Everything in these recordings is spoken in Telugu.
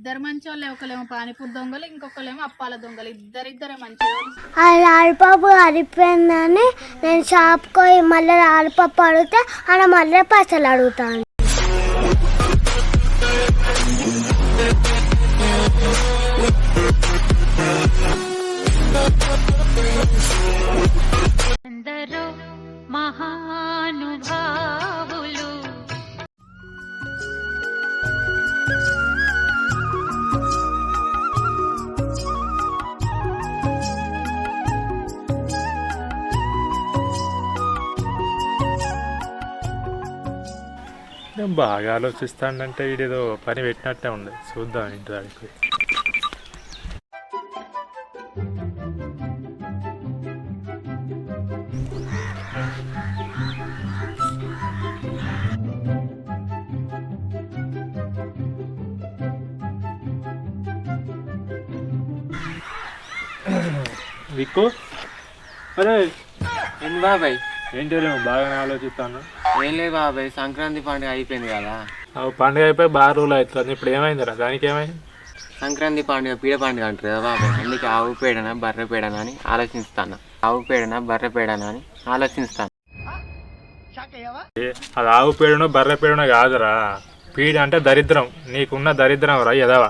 ఇద్దరు మంచోళ్ళే, ఒకలేమో పానీపూరి దొంగలు, ఇంకొకలేమో అప్పాల దొంగలు. ఇద్దరే మంచోళ్ళు. ఆ లాలిపాపు అరిపోయిందని నేను షాప్కి పోయి మళ్ళీ లాలిపాపు అడిగితే ఆయన మళ్ళీ పైసలు అడుగుతాను. మహానుభావులు బాగా ఆలోచిస్తాడంటే వీడేదో పని పెట్టినట్టే ఉంది. చూద్దాం ఇంటి దానికి. విక్కు, అరే ఏంటి బాబాయ్? ఏంటి బాగానే ఆలోచిస్తాను. ఏం లేదు బాబాయ్, సంక్రాంతి పండుగ అయిపోయింది కదా. పండుగ అయిపోయి బాగా రోజులు అవుతుంది. ఇప్పుడు ఏమైందిరా? దానికి ఏమైంది? సంక్రాంతి పండుగ పీడ పండుగ అంటారు కదా బాబాయ్. అందుకే ఆవు పేడనా బర్రె పేడనా అని ఆలోచిస్తాను. ఆవు పేడనా బర్రె పేడనా అని ఆలోచిస్తాను. అది ఆవు పేడనో బర్రె పేడనో కాదురా. పీడ అంటే దరిద్రం. నీకున్న దరిద్రం రా ఎదవా.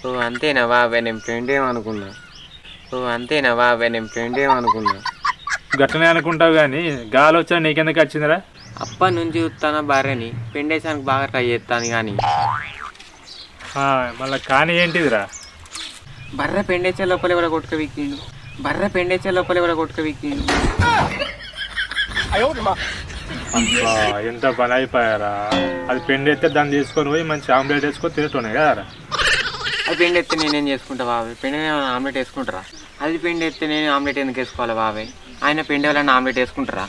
ఓ అంతేనా బాబాయ్? నేను ఫ్రెండ్ ఏమనుకున్నా. గట్టనే అనుకుంటావు కానీ గాలి వచ్చా నీకెందుకు వచ్చిందిరా? అప్పటి నుంచి చూస్తాను బర్రెని పెండేసానికి బాగా ట్రై చేస్తాను కానీ మళ్ళీ కానీ ఏంటిదిరా? బర్రె పెండేసే లోపల ఎవరో కొట్టుక విక్కిండు. ఎంత పని అయిపోయారా? అది పెండెత్తే దాన్ని తీసుకొని పోయి మంచి ఆమ్లెట్ వేసుకొని తినటోనే కదరా. అది పెండి ఎత్తే నేనేం చేసుకుంటా బాబాయ్? పెండి ఆమ్లెట్ వేసుకుంటారా? అది పెండి ఎత్తే నేను ఆమ్లెట్ ఎందుకు వేసుకోవాలి బాబాయ్? ఆయన పెండి వాళ్ళని ఆమ్లెట్ వేసుకుంటారా?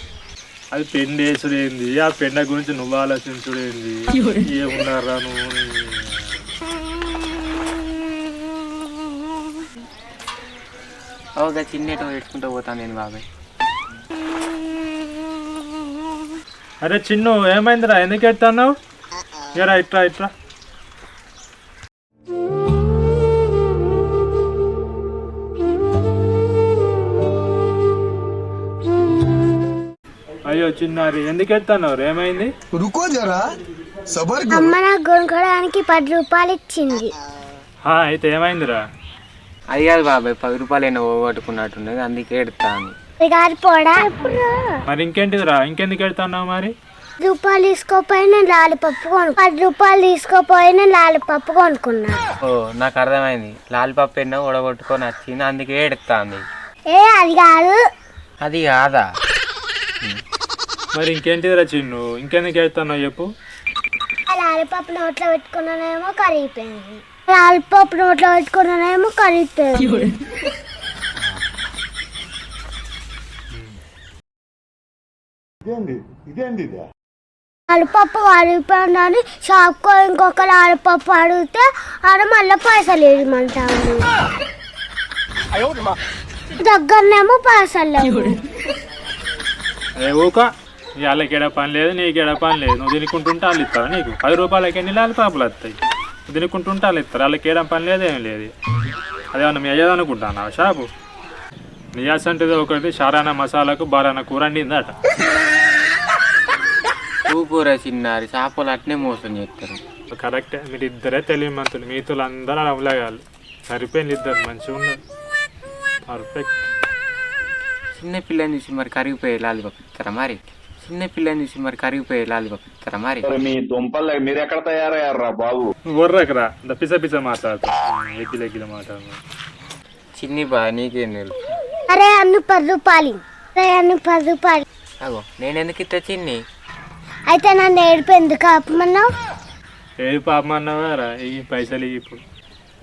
అది పెండి వేసుడేంది? ఆ పెండ గురించి నువ్వు ఆలోచించుడేంది? ఏమున్నారా నువ్వు? ఓకే, చిన్నటో పెట్టుకుంటూ పోతాను నేను బాబాయ్. అరే చిన్ను, ఏమైందిరా? ఎందుకు ఎడుతున్నావు? ఇరా ఇట్రా. అయ్యో చిన్నారి, ఎందుకు ఎడుతున్నావు? ఏమైంది? అమ్మ నాకు కొనుక్కోవడానికి 10 రూపాయలు ఇచ్చింది. అయితే ఏమైందిరా? అది కాదు బాబాయ్, 10 రూపాయలు అయినా పోగొట్టుకున్నట్టున్నది, అందుకే ఎడతాను. మరి ఇంకేంటిదిరా? ఇంకెందుకు ఎడుతున్నావు మరి? 10 రూపాయలు తీసుకోపోయినా లాలిపప్పు కొను. 10 రూపాయలు తీసుకోపోయినా లాలిపప్పు కొనుక్కున్నా. ఓ నాకు అర్థమైంది. లాలిపప్పు ఎన్నో ఉడగొట్టుకొని వచ్చింది, అందుకే ఎడతాంది. అది కాదు. అది కాదా? మరి ఇంకేంటిదిరా చిన్ను? ఇంకెందుకు ఎడుతున్నావు చెప్పు. లాలిపప్పు నోట్లో పెట్టుకున్నానేమో కరిగిపోయింది. లాలిపప్పు నోట్లో పెట్టుకున్నానేమో కరిగిపోయింది. లాలిపప్పు కరిగిపోయిందని షాప్కో ఇంకొక లాలిపప్పు అడిగితే ఆడ మళ్ళీ పైసలు ఇవ్వమంటాను. దగ్గరనేమో పైసలు లేవు. ఊక వాళ్ళకి ఎడ పని లేదు, నీకు ఎడ పని లేదు. నువ్వు తినుకుంటుంటే వాళ్ళు ఇస్తారు నీకు. 10 రూపాయలకి ఎన్ని లాలిపాపులు వస్తాయి? నువ్వు తినుకుంటుంటే వాళ్ళు ఇస్తారు. వాళ్ళకి ఏడం పని లేదు, ఏం లేదు. అదేమన్నా మీ అయ్యేది అనుకుంటాను షాపు. నియాస్ అంటే ఒకటి షారానా మసాలాకు బారానా కూర వండిందట. కూర చిన్నారి చేపలు అట్నే మోసం చేస్తారు. కరెక్టే, మీరు ఇద్దరే తెలివి మంతులు. మీతులు అందరూ అవలేగాలి. సరిపోయింది ఇద్దరు, మంచిగా ఉన్నారు, పర్ఫెక్ట్. చిన్న పిల్లని చూసి మరి కరిగిపోయే లాలిపప్పు ఇస్తారా మరి? మీ దుంపలు మీరు ఎక్కడ తయారయ్యారా బాబు? వర్రకరా పిస మాట్లాడతా. ఎగ్గిల మాట్లాడు. చిన్ని బా నీకేం తెలుసు? అరే అన్ను 10 రూపాయలు. అగో నేను ఎందుకు ఇస్తా చిన్ని? అయితే నన్ను ఏడుపు ఎందుకు ఆపమన్నావు? ఏది పాపమన్నావు గారా? ఈ పైసలు ఇప్పుడు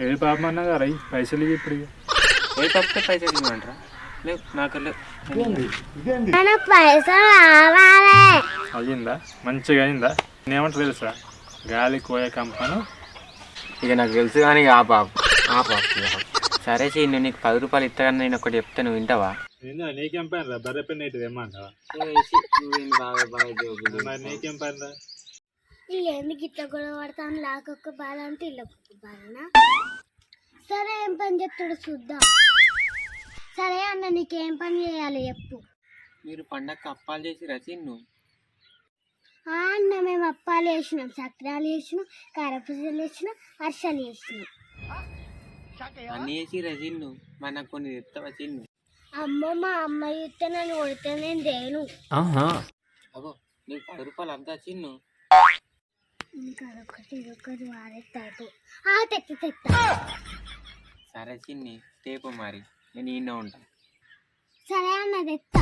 ఏది పాపమన్నా గారా? ఈ పైసలు ఇప్పుడు ఏ తప్పితే పైసలు ఇవ్వమంటారా? లేవు నాకు లేవు. పైసలు రావాలి. అయ్యిందా? మంచిగా అయిందా? నేనేమంటా తెలుసా? గాలి కోయ కంపను. ఇక నాకు తెలుసు కానీ ఆపాపు. సరే చిన్ను, నీకు 10 రూపాయలు ఇస్తా కానీ నేను ఒకటి చెప్తే నువ్వు వింటావా? నీకేం పని రా? బర్రె పెన్ అయితే ఏమంటావా? బాగా మరి నీకేం పని రా? వీళ్ళు ఎందుకు ఇట్లా గొడవ పడతాను లాకొక్క బాధ అంటే ఇళ్ళొక్క బాధనా? సరే ఏం పని చెప్తాడు చూద్దాం. సరే అన్న నీకేం పని చేయాలి చెప్పు. మీరు పండగకి అప్పాలు చేసి రచిన్ను అన్న మేము అప్పాలు వేసినాం, చక్రాలు వేసినాం, కారపూసలు వేసినాం, అరిసెలు వేసినాం. అన్నీ వేసి రచిన్ను మరి నాకు కొన్ని తెస్తావా చిన్ను? అమ్మ మా అమ్మ ఇస్తే నన్ను కొడితే నేను దేను. అగో నీకు 10 రూపాయలు అంతా చిన్ను. ఇంకా ఒకటి వారెత్తాయి. తెత్తా. సరే చిన్ని తేపు మరి నేను ఈయన ఉంటా. సరే అన్న తెత్తా.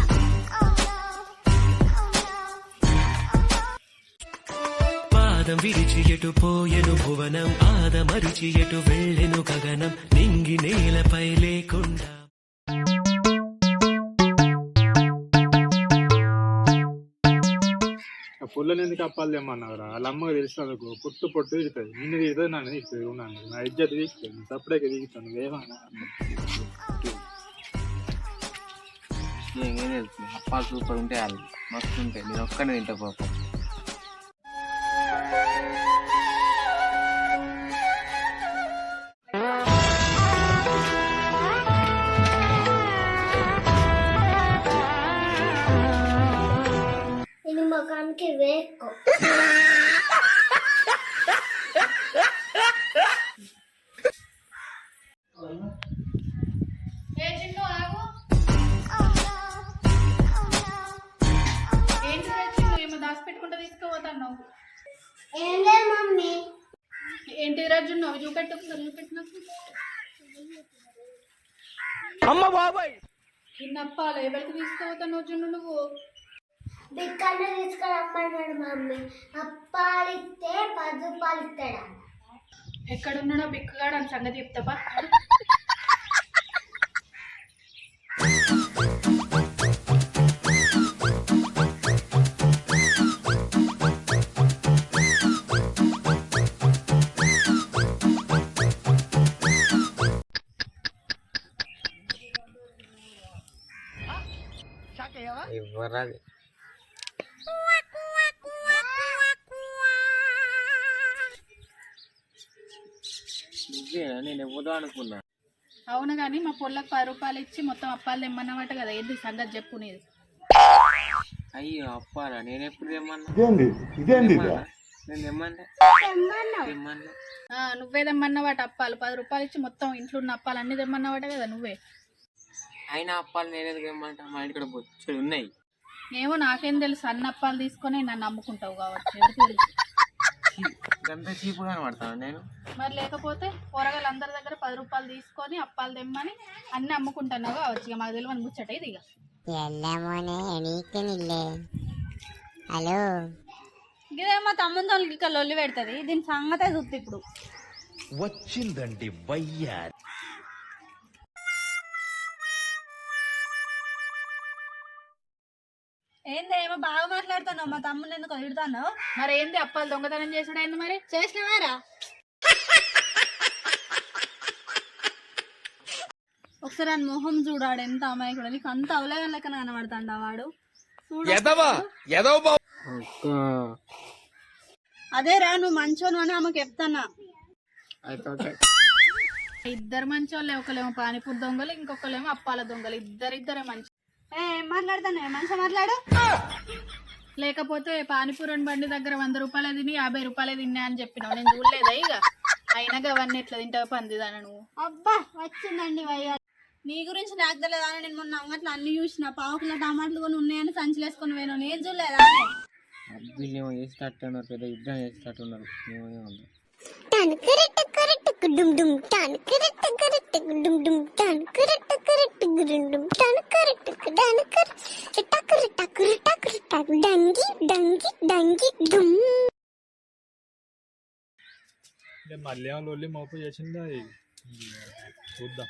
పాదం విరిచి ఎటు పోయెను భువనం, ఆదమరిచి ఎటు వెళ్ళెను గగనం, నింగి నేలపై లేకుండా. ఆ పుల్లని ఎందుకు అప్పాలు తెమ్మన్నావురా? వాళ్ళ అమ్మకి తెలిసినందుకు పొట్టు తిరుగుతుంది. నిన్ను తిరుగుతుంది, నన్ను తిరుగుతుంది. ఉన్నాను నా ఇజ్జత్ తీస్తుంది, సపరేట్గా దిగుతాను. నువ్వేమన్నా నీకేం తెలుసు అప్పాలు సూపర్ ఉంటాయి, వాళ్ళు మస్తు ఉంటాయి. నేను ఒక్కనే తింటా పాపం. ఇది ముఖానికి వేక్కో. ఏ చిన్ను ఆగు. ఏంటి చిన్ను ఏమో దాచిపెట్టుకుంటా తీసుకుపోతున్నావు? ఏం లేదు మమ్మీ. ఏంటి రాజు నువ్వు చూపెట్టు, చూపెట్టినప్పుడు చిన్నప్పాలు ఎవరికి తీసుకుపోతాను జున్ను నువ్వు? బిక్కలు తీసుకురమ్మన్నాడు మమ్మీ. అప్పాలిస్తే 10 రూపాయలు ఇస్తాడా? ఎక్కడున్నాడో బిక్కుగాడు అని సంగతి చెప్తావా? ఇవ్వరాది నువ్వేనా? నేను ఇవ్వదు అనుకున్నా. అవును కానీ మా పొల్లకు 10 రూపాయలు ఇచ్చి మొత్తం అప్పాలు తెమ్మన్నమాట కదా, ఏంటి సంగతి చెప్పు నీది. అయ్యో అప్పాలా? నేను ఎప్పుడు తెమ్మన్నా? నేను తెమ్మంటే నువ్వే తెమ్మన్నవాట అప్పాలు. 10 రూపాయలు ఇచ్చి మొత్తం ఇంట్లో ఉన్న అప్పాలు అన్ని తెమ్మన్నవాట కదా నువ్వే. అయినా అప్పాలు నేనేది తెమ్మంటా? మా ఇంటికి బొచ్చుడు ఉన్నాయి. ఏమో నాకేం తెలుసు, అన్న అప్పాలు తీసుకొని నన్ను నమ్ముకుంటావు కావచ్చు. ఎవరికి తెలుసు? అంత చీపుగా కనబడతాను నేను. మరి లేకపోతే కూరగాయలు అందరి దగ్గర 10 రూపాయలు తీసుకొని అప్పాలు తెమ్మని అన్ని అమ్ముకుంటున్నావు కావచ్చు. ఇక మాకు తెలియని ముచ్చట ఇది. ఇక హలో ఇదేమో తమ్ముతో ఇక లొల్లి పెడుతుంది. దీని సంగతే చూస్తే ఇప్పుడు వచ్చిందండి వయ్యారి. ఏంది ఏమో బాగా మాట్లాడుతున్నావు, మా తమ్ముని ఎందుకు తిడుతున్నావు? మరి ఏంది అప్పాలు దొంగతనం చేసాడు ఏంది? మరి చేసినవారా? ఒకసారి అని మొహం చూడాడు ఎంత అమాయకుడు. నీకు అంత అవలేగా లెక్క కనబడతాడా వాడు? అదేరా నువ్వు మంచోను అని ఆమెకు చెప్తానా. ఇద్దరు మంచోళ్ళే, ఒకలేమో పానీపూరి దొంగలు, ఇంకొకలేమో అప్పాల దొంగలు. ఇద్దరే మంచి. ఏం మాట్లాడుతాను? మంచిగా మాట్లాడు. లేకపోతే పానీపూరి బండి దగ్గర 100 రూపాయలే తిని 50 రూపాయలే తిన్నా అని చెప్పినావు. నేను చూడలేదా? ఇక అయినా అవన్నీ ఎట్లా తింటావు పందిదాన నువ్వు? అబ్బా వచ్చిందండి వయ్యా. నీ గురించి నాకు తెలియదా? నేను మొన్న అంగట్లో అన్ని చూసిన. 1 కిలో టమాటాలు కొని ఉన్నాయని సంచులు వేసుకొని పోయినావు. నేను చూడలేదా? వీళ్ళేమో చేసేటట్టున్నారు, పెద్ద యుద్ధం చేసేటట్టున్నారు. మళ్ళీ లొల్లి మోపు చేసింది. అది చూద్దాం.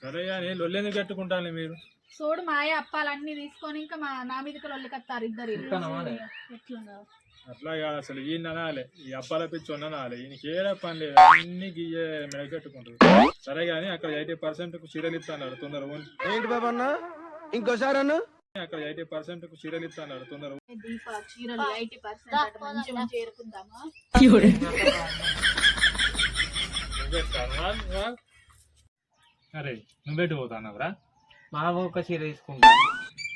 సరే కానీ లొల్లి ఎందుకు కట్టుకుంటాను మీరు? చూడు మాయ అప్పాలన్నీ తీసుకొని ఇంకా నా మీదకి లొల్లి కత్తారు ఇద్దరు. ఎట్లున్నారు అట్లా కాదు అసలు. ఈయన అనాలి, ఈ అప్పాల పిచ్చి అనాలి. ఈయనకి ఏడా పని లేదు, అన్ని గీయ మెడగట్టుకుంటారు. సరే కానీ అక్కడ 80% చీరలు ఇస్తున్నారు. తొందరగా ఏంటి బాబన్నా అక్కడ 80% చీరలు ఇస్తాను తొందర దీప చీరలు 80% అటు మంచి మంచి ఏరుకుందామా? అరే నువ్వేటి పోతానవరా? మా ఒక చీర తీసుకుంటా.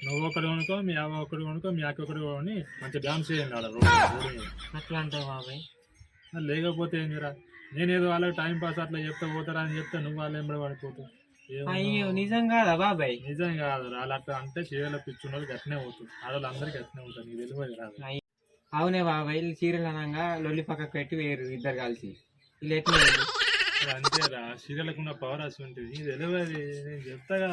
నువ్వు ఒకటి కొనుక్కో, మీ అవ్వ ఒకటి కొనుక్కో, మీ అక్క ఒకటి కొని మంచి డాన్స్ చేయండి ఆడ అట్లా అంటావు బాబాయ్. లేకపోతే ఏం చేయరా? నేనేదో వాళ్ళకి టైం పాస్ అట్లా చెప్తే పోతారా అని చెప్తే నువ్వు వాళ్ళు ఎంబడి పడిపోతావు. అయ్యో నిజం కాదా బాబాయ్? నిజం కాదు, వాళ్ళు అట్లా అంటే చీరల పిచ్చున్న వాళ్ళు గట్టినే పోతుంది, ఆడవాళ్ళు అందరికి గట్టినే పోతారు, నీకు తెలియదు రాదు. అవునే బాబాయ్, వీళ్ళు చీరలు అనగా లొల్లి పక్కకు పెట్టి వేరు ఇద్దరు కలిసి వీళ్ళు ఎట్లా అంతేరా, చీరలకున్న పవర్ అసలు ఉంటుంది, నీకు తెలియదు, నేను చెప్తాగా.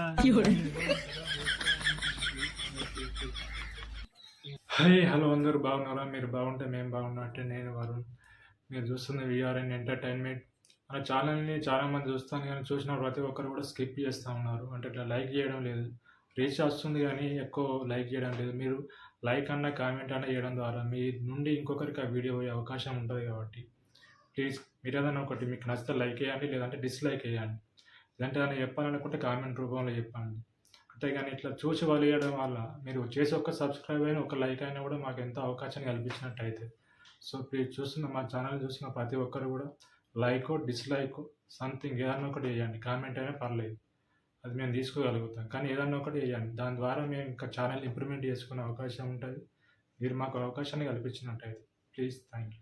హాయ్ హలో, అందరూ బాగున్నారా? మీరు బాగుంటే మేము బాగున్నట్టే. నేను వరుణ్, మీరు చూస్తున్న విఆర్ఎన్ ఎంటర్టైన్మెంట్. మన ఛానల్ని చాలామంది చూస్తాను కానీ చూసిన ప్రతి ఒక్కరు కూడా స్కిప్ చేస్తూ ఉన్నారు, అంటే ఇట్లా లైక్ చేయడం లేదు. రీచ్ వస్తుంది కానీ ఎక్కువ లైక్ చేయడం లేదు. మీరు లైక్ అన్న కామెంట్ అన్న చేయడం ద్వారా మీ నుండి ఇంకొకరికి ఆ వీడియో పోయే అవకాశం ఉంటుంది. కాబట్టి ప్లీజ్ మీరు ఏదైనా ఒకటి మీకు నచ్చితే లైక్ చేయండి, లేదంటే డిస్లైక్ చేయండి. లేదంటే ఏదైనా చెప్పాలనుకుంటే కామెంట్ రూపంలో చెప్పండి. అంతేగాని ఇట్లా చూసి వాళ్ళు వేయడం వల్ల మీరు చేసి ఒక సబ్స్క్రైబ్ అయినా ఒక లైక్ అయినా కూడా మాకు ఎంతో అవకాశం కల్పించినట్టయితే. సో ప్లీజ్ చూస్తున్న మా ఛానల్ చూసిన ప్రతి ఒక్కరు కూడా లైక్ డిస్లైక్ సంథింగ్ ఏదన్నా ఒకటి వేయండి, కామెంట్ అయినా పర్లేదు, అది మేము తీసుకోగలుగుతాం. కానీ ఏదన్నా ఒకటి వేయండి, దాని ద్వారా మేము ఇంకా ఛానల్ ఇంప్రూవ్మెంట్ చేసుకునే అవకాశం ఉంటుంది. మీరు మాకు అవకాశాన్ని కల్పించినట్టయితే ప్లీజ్ థ్యాంక్ యూ.